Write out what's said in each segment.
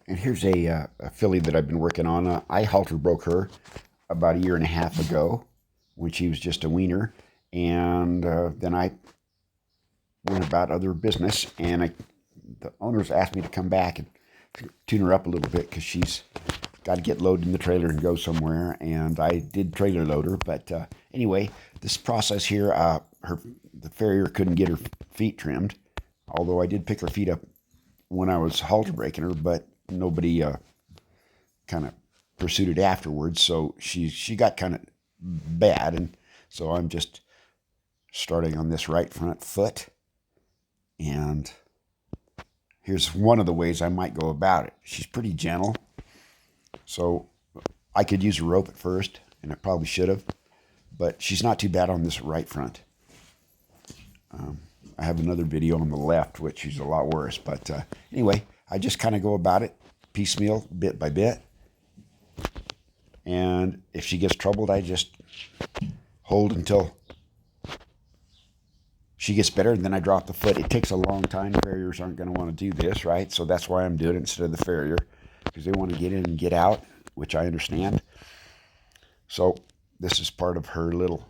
And here's a filly that I've been working on. I halter broke her about a year and a half ago when she was just a weaner. And then I went about other business, and the owners asked me to come back and tune her up a little bit because she's got to get loaded in the trailer and go somewhere. And I did trailer load her. But anyway, this process here, the farrier couldn't get her feet trimmed, although I did pick her feet up when I was halter breaking her, but nobody kind of pursued it afterwards. So she got kind of bad, and so I'm just starting on this right front foot. And here's one of the ways I might go about it. She's pretty gentle, so I could use a rope at first, and I probably should have, but she's not too bad on this right front. I have another video on the left, which is a lot worse. But anyway, I just kind of go about it piecemeal, bit by bit. And if she gets troubled, I just hold until she gets better, and then I drop the foot. It takes a long time. Farriers aren't going to want to do this, right? So that's why I'm doing it instead of the farrier, because they want to get in and get out, which I understand. So this is part of her little...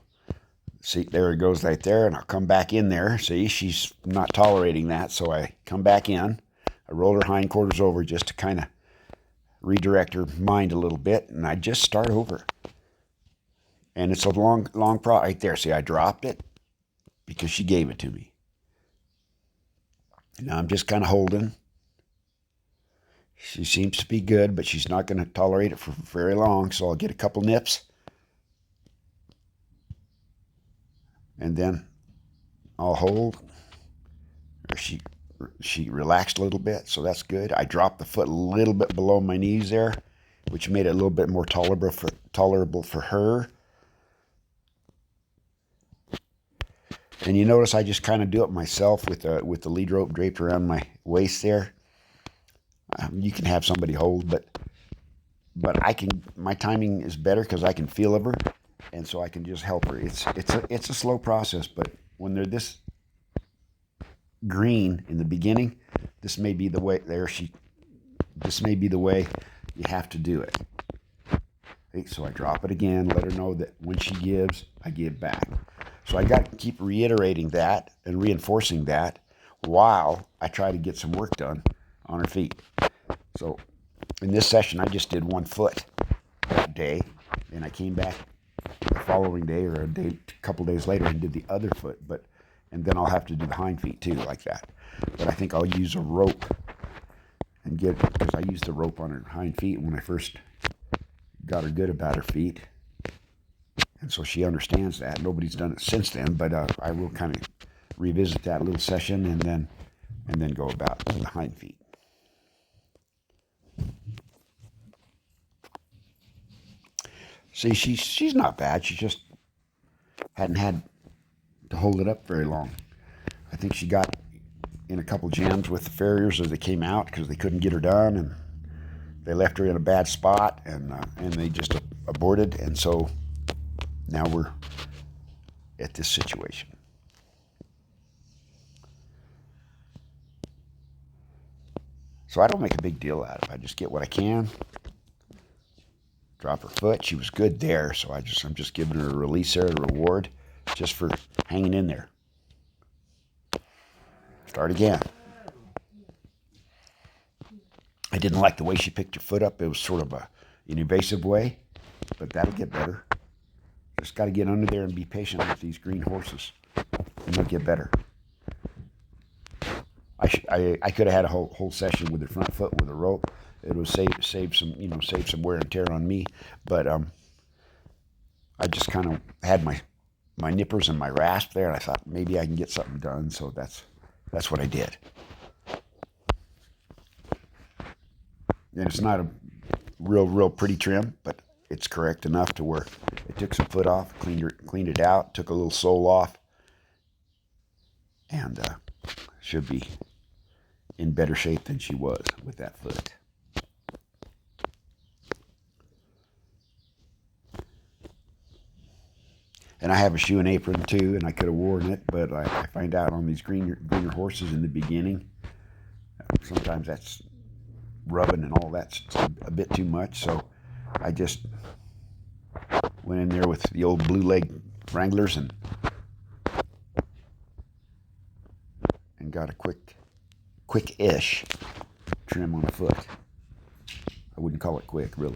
See, there it goes right there, and I'll come back in there. See, she's not tolerating that, so I come back in. I roll her hindquarters over just to kind of redirect her mind a little bit, and I just start over. And it's a long right there. See, I dropped it because she gave it to me. Now I'm just kind of holding. She seems to be good, but she's not going to tolerate it for very long, so I'll get a couple nips. And then I'll hold. She relaxed a little bit, so that's good. I dropped the foot a little bit below my knees there, which made it a little bit more tolerable for her. And you notice I just kind of do it myself with the lead rope draped around my waist there. You can have somebody hold, but I can. My timing is better because I can feel of her, and so I can just help her. It's a slow process, but when they're this green in the beginning, this may be the way. This may be the way you have to do it. Okay, so I drop it again, let her know that when she gives, I give back. So I got to keep reiterating that and reinforcing that while I try to get some work done on her feet. So in this session, I just did one foot that day, and I came back the following day or a couple days later and did the other foot. And then I'll have to do the hind feet too, like that. But I think I'll use a rope and because I used the rope on her hind feet when I first got her good about her feet. And so she understands that. Nobody's done it since then, but I will kind of revisit that little session and then go about the hind feet. See, she's not bad. She just hadn't had to hold it up very long. I think she got in a couple jams with the farriers as they came out because they couldn't get her done, and they left her in a bad spot, and they just aborted, and so now we're at this situation. So I don't make a big deal out of it. I just get what I can. Drop her foot. She was good there, so I'm just giving her a release there, a reward, just for hanging in there. Start again. I didn't like the way she picked her foot up. It was sort of an invasive way, but that'll get better. Just got to get under there and be patient with these green horses, and they'll get better. I could have had a whole session with her front foot with a rope. It would save some wear and tear on me. But I just kind of had my nippers and my rasp there, and I thought maybe I can get something done. So that's what I did. And it's not a real pretty trim, but it's correct enough to where it took some foot off, cleaned it out, took a little sole off, and should be in better shape than she was with that foot. And I have a shoe and apron too, and I could have worn it, but I find out on these greener horses in the beginning, sometimes that's rubbing and all that's a bit too much. So I just went in there with the old blue leg wranglers and got a quick-ish trim on the foot. I wouldn't call it quick, really.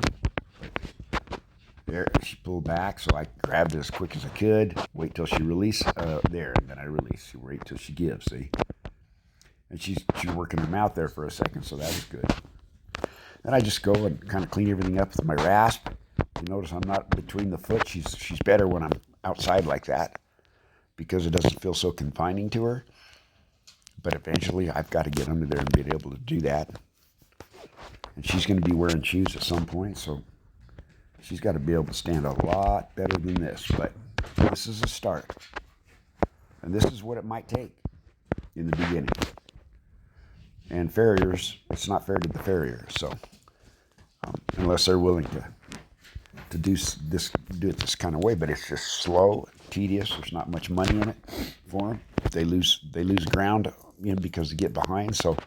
There, she pulled back, so I grabbed it as quick as I could. Wait till she released. There, and then I release. She wait till she gives. See, and she's working her mouth there for a second, so that was good. Then I just go and kind of clean everything up with my rasp. You notice I'm not between the foot. She's better when I'm outside like that because it doesn't feel so confining to her. But eventually, I've got to get under there and be able to do that. And she's going to be wearing shoes at some point, so she's got to be able to stand a lot better than this. But this is a start. And this is what it might take in the beginning. And farriers, it's not fair to the farriers, so unless they're willing to do it this kind of way, but it's just slow, tedious. There's not much money in it for them. They lose ground, because they get behind. So